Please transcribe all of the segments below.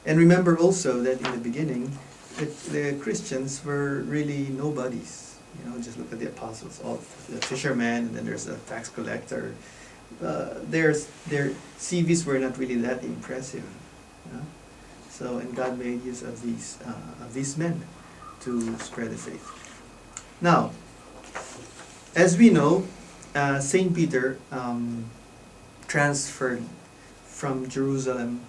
And remember also that in the beginning, the Christians were really nobodies. Just look at the apostles, all the fishermen, and then there's a tax collector. Their CVs were not really that impressive. So, and God made use of these men to spread the faith. Now, as we know, Saint Peter transferred from Jerusalem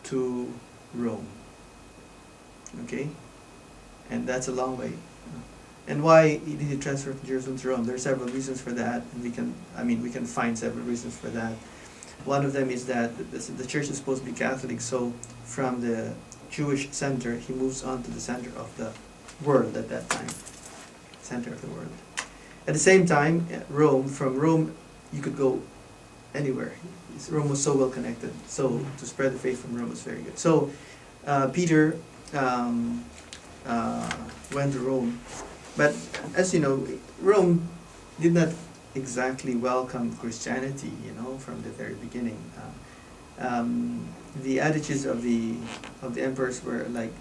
to Rome. Okay, and that's a long way. And why did he transfer from Jerusalem to Rome? There are several reasons for that, and we can find several reasons for that. One of them is that the church is supposed to be Catholic, so from the Jewish center, he moves on to the center of the world at that time. Center of the world. At the same time, from Rome, you could go anywhere. Rome was so well connected, so to spread the faith from Rome was very good. So Peter went to Rome, but as you know, Rome did not exactly welcome Christianity, from the very beginning. The attitudes of the emperors were like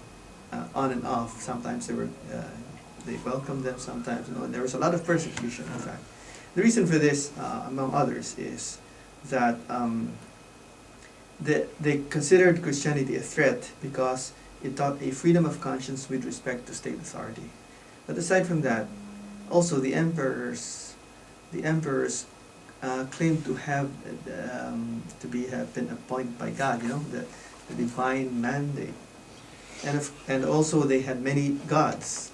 on and off. Sometimes they welcomed them, sometimes there was a lot of persecution, in fact. The reason for this, among others, is that they considered Christianity a threat because it taught a freedom of conscience with respect to state authority. But aside from that, also the emperors claimed to have been appointed by God, the divine mandate, and also they had many gods.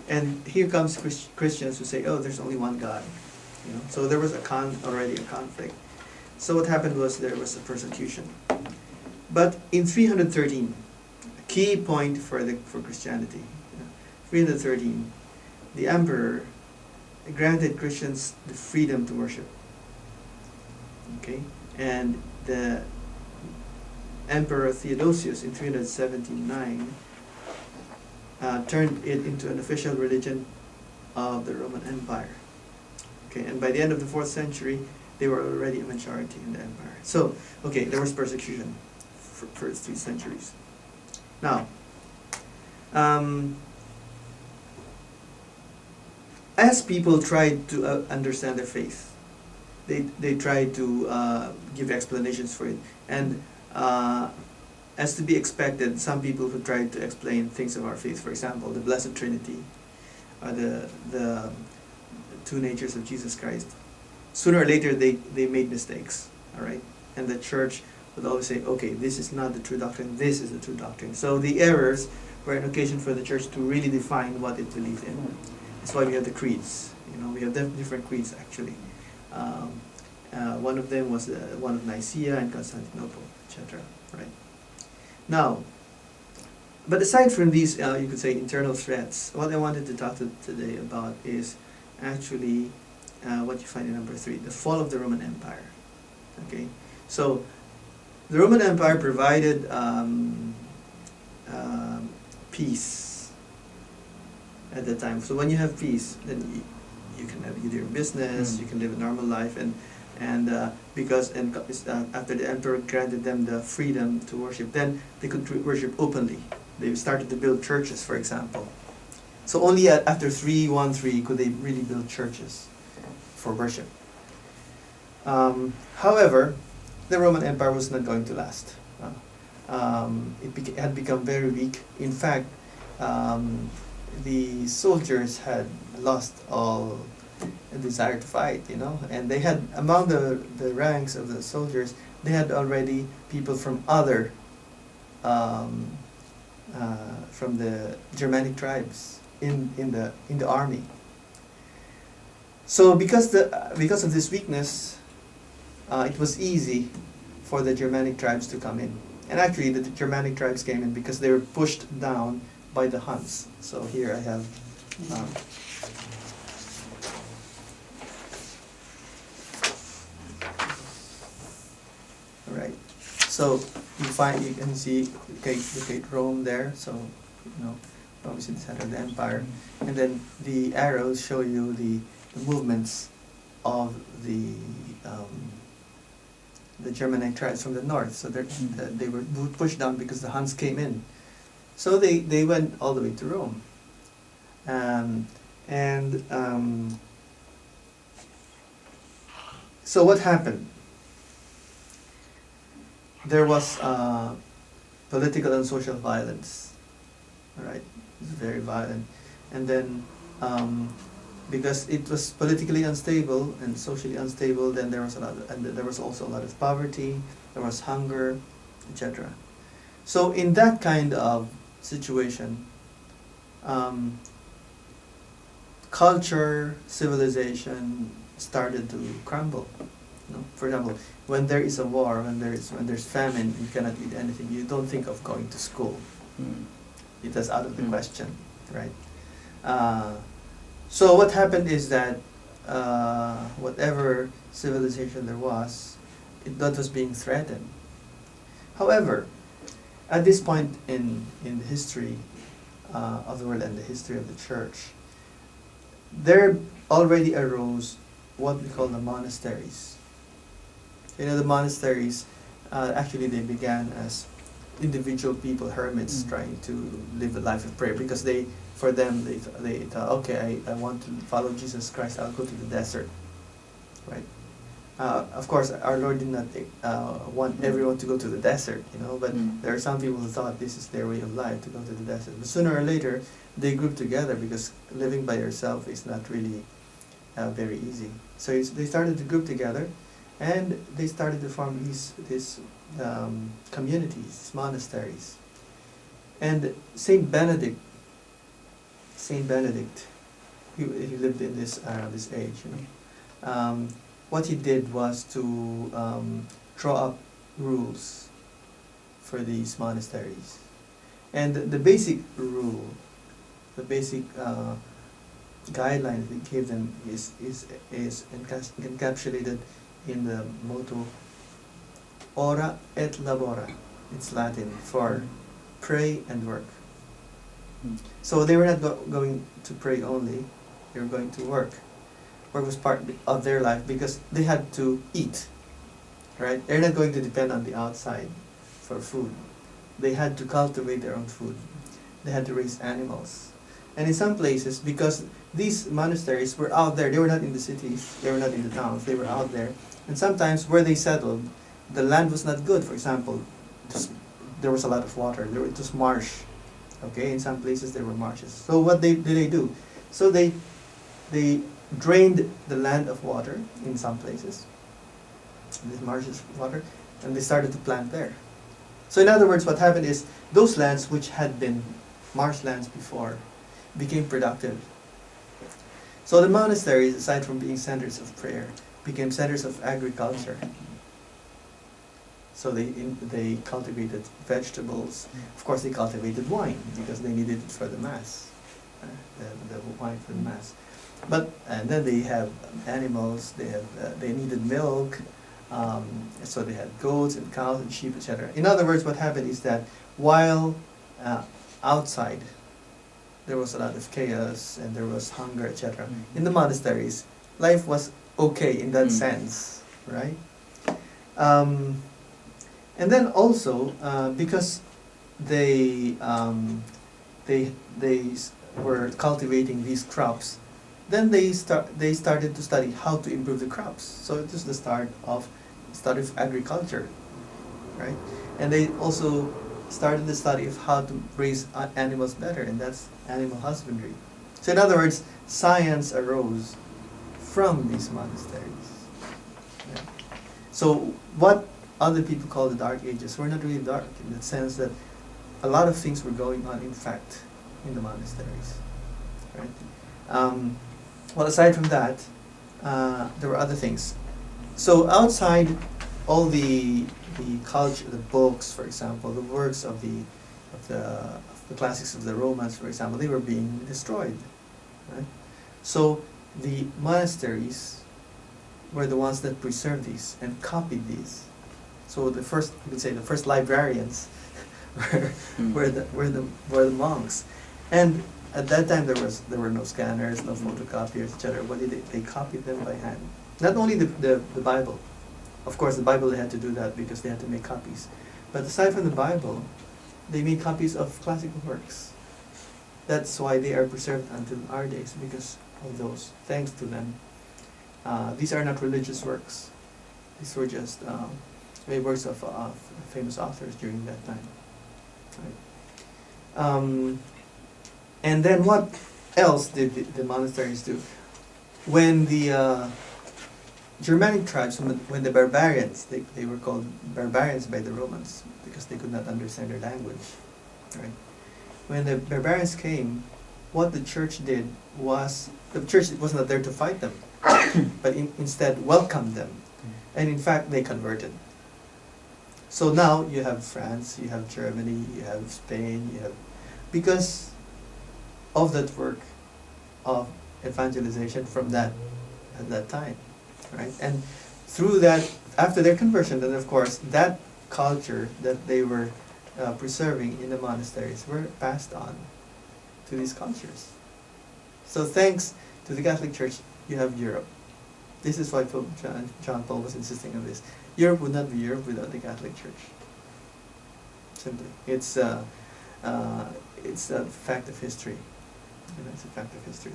And here comes Christians who say, "Oh, there's only one God," So there was already a conflict. So what happened was there was a persecution. But in 313, a key point for Christianity, 313, the emperor granted Christians the freedom to worship. Okay, and the Emperor Theodosius in 379 turned it into an official religion of the Roman Empire. Okay, and by the end of the 4th century, they were already a majority in the empire. So, okay, there was persecution for 3 centuries. Now, as people tried to understand their faith, they tried to give explanations for it. And as to be expected, some people who tried to explain things of our faith, for example, the Blessed Trinity, or the two natures of Jesus Christ, sooner or later they made mistakes, all right? And the church would always say, okay, this is not the true doctrine, this is the true doctrine. So the errors were an occasion for the church to really define what it believed in. That's why we have the creeds. We have different creeds, actually. One of them was one of Nicaea and Constantinople, etc. Right? Now, but aside from these, you could say, internal threats, what I wanted to talk today about is actually what you find in number 3, the fall of the Roman Empire. Okay, so the Roman Empire provided peace at that time. So when you have peace, then you can have your business, you can live a normal life, and after the emperor granted them the freedom to worship, then they could worship openly. They started to build churches, for example. So only after 313 could they really build churches for worship. However, the Roman Empire was not going to last. It had become very weak. In fact, the soldiers had lost all desire to fight, and they had, among the ranks of the soldiers, they had already people from other from the Germanic tribes in the army. So because of this weakness, it was easy for the Germanic tribes to come in. And actually, the Germanic tribes came in because they were pushed down by the Huns. So here I have all right. So you can see locate Rome there. So Rome is in the center of the empire, and then the arrows show you the movements of the the Germanic tribes from the north. So they were pushed down because the Huns came in. So they went all the way to Rome. So what happened? There was political and social violence. All right, it was very violent, and then because it was politically unstable and socially unstable, then there was also a lot of poverty. There was hunger, etc. So in that kind of situation, culture, civilization started to crumble. For example, when there is a war, when there's famine, you cannot eat anything. You don't think of going to school. It is out of the question, right? So what happened is that whatever civilization there was, that was being threatened. However, at this point in the history of the world and the history of the church, there already arose what we call the monasteries. The monasteries, actually they began as individual people, hermits, trying to live a life of prayer, because they thought, okay, I want to follow Jesus Christ, I'll go to the desert, right? Of course, our Lord did not want everyone to go to the desert, but there are some people who thought this is their way of life, to go to the desert. But sooner or later, they grouped together, because living by yourself is not really very easy. So they started to group together, and they started to form these communities, these monasteries. And Saint Benedict, he lived in this age. What he did was to draw up rules for these monasteries, and the basic rule, the basic guidelines he gave them is encapsulated in the motto "Ora et labora." It's Latin for pray and work. So they were not going to pray only; they were going to work. Work was part of their life, because they had to eat. Right? They're not going to depend on the outside for food. They had to cultivate their own food. They had to raise animals. And in some places, because these monasteries were out there, they were not in the cities, they were not in the towns, they were out there. And sometimes where they settled, the land was not good. For example, there was a lot of water. It was marsh. Okay, in some places there were marshes. So what did they do? So they drained the land of water in some places, these marshes of water, and they started to plant there. So in other words, what happened is those lands which had been marshlands before became productive. So the monasteries, aside from being centers of prayer, became centers of agriculture. So they cultivated vegetables. Of course, they cultivated wine, because they needed it for the mass, the wine for the mass. And then they have animals. They needed milk, so they had goats and cows and sheep, etc. In other words, what happened is that while outside there was a lot of chaos and there was hunger, etc., in the monasteries, life was okay in that sense, right? And then also because they were cultivating these crops, then they started to study how to improve the crops. So it was the start of agriculture, right? And they also started the study of how to raise animals better, and that's animal husbandry. So in other words, science arose from these monasteries. Yeah. So what other people call the Dark Ages were not really dark, in the sense that a lot of things were going on, in fact, in the monasteries, right? Well, aside from that, there were other things. So outside all the culture, the books, for example, the works of the classics of the Romans, for example, they were being destroyed, right? So the monasteries were the ones that preserved these and copied these. So the first, you could say, the first librarians were the monks, and at that time there were no scanners, no photocopiers, etc. What did they copied them by hand? Not only the Bible, Of course, the Bible, they had to do that because they had to make copies. But aside from the Bible, they made copies of classical works. That's why they are preserved until our days, because of those. Thanks to them. These are not religious works. These were just works of famous authors during that time. Right. And then what else did the monasteries do? When the Germanic tribes, when the barbarians, they were called barbarians by the Romans because they could not understand their language. Right? When the barbarians came, what the church did was, the church was not there to fight them, but instead welcomed them. And in fact, they converted. So now you have France, you have Germany, you have Spain, you have, because of that work of evangelization from that, at that time, right? And through that, after their conversion, then of course, that culture that they were preserving in the monasteries were passed on to these cultures. So thanks to the Catholic Church, you have Europe. This is why Pope John Paul was insisting on this. Europe would not be Europe without the Catholic Church. Simply, it's a fact of history. You know, it's a fact of history.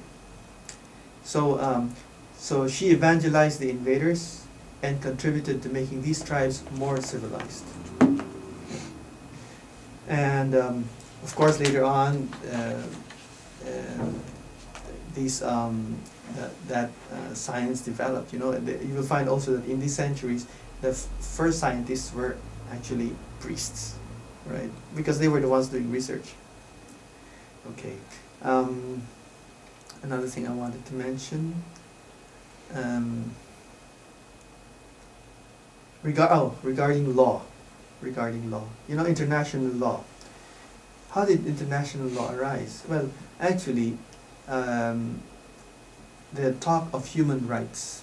So, so she evangelized the invaders and contributed to making these tribes more civilized. And of course, later on, these science developed. You know, you will find also that in these centuries, the first scientists were actually priests, right? Because they were the ones doing research. Okay. Another thing I wanted to mention. Regarding law. Regarding law. You know, international law. How did international law arise? Well, actually, the talk of human rights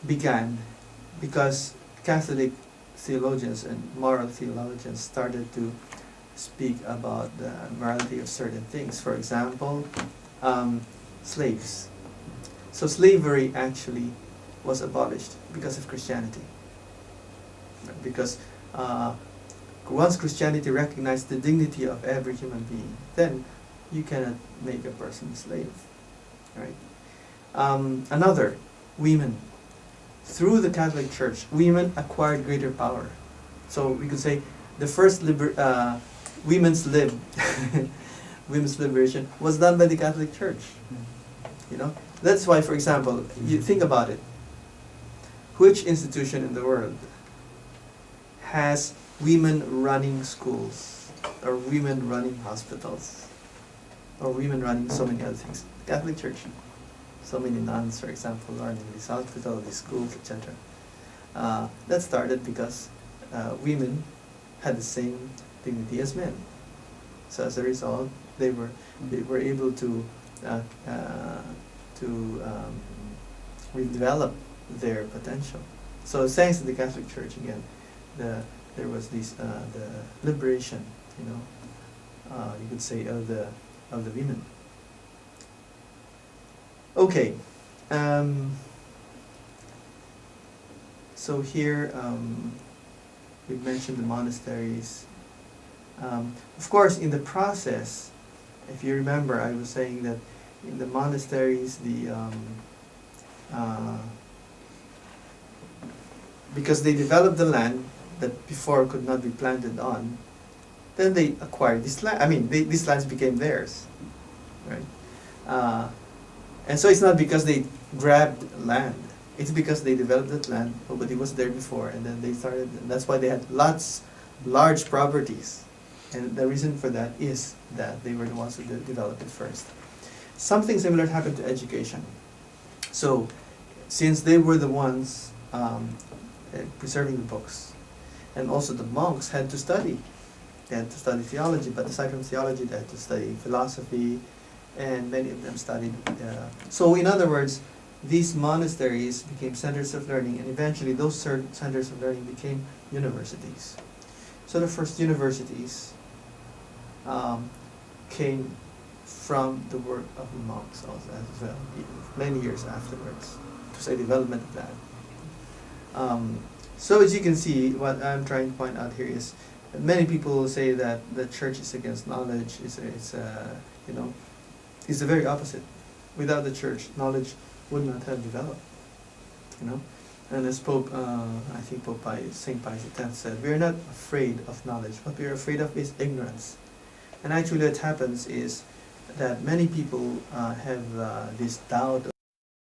began because Catholic theologians and moral theologians started to speak about the morality of certain things. For example, slaves. So slavery actually was abolished because of Christianity. Because once Christianity recognized the dignity of every human being, then you cannot make a person a slave. Right? Another, women. Through the Catholic Church, women acquired greater power. So we could say the first women's women's liberation was done by the Catholic Church. You know, that's why, for example, you think about it. Which institution in the world has women running schools, or women running hospitals, or women running so many other things? The Catholic Church. So many nuns, for example, are in these hospitals, these schools, etc. That started because women had the same dignity as men. So as a result, they were able to redevelop their potential. So thanks to the Catholic Church again, there was this the liberation, you know, you could say, of the women. Okay, so here we've mentioned the monasteries. Of course, in the process, if you remember, I was saying that in the monasteries, because they developed the land that before could not be planted on, then they acquired this land. I mean, these lands became theirs, right? And so it's not because they grabbed land. It's because they developed that land. Nobody was there before, and then they started. And that's why they had large properties. And the reason for that is that they were the ones who developed it first. Something similar happened to education. So, since they were the ones preserving the books, and also the monks had to study. They had to study theology, but aside from theology, they had to study philosophy, and many of them studied. So in other words, these monasteries became centers of learning, and eventually those centers of learning became universities. So the first universities came from the work of the monks also, as well, many years afterwards. To say development of that. So as you can see, what I'm trying to point out here is that many people say that the church is against knowledge. You know, it's the very opposite. Without the church, knowledge would not have developed. You know, and as Pope, I think Saint Pius X said, we are not afraid of knowledge. What we are afraid of is ignorance. And actually, what happens is that many people have this doubt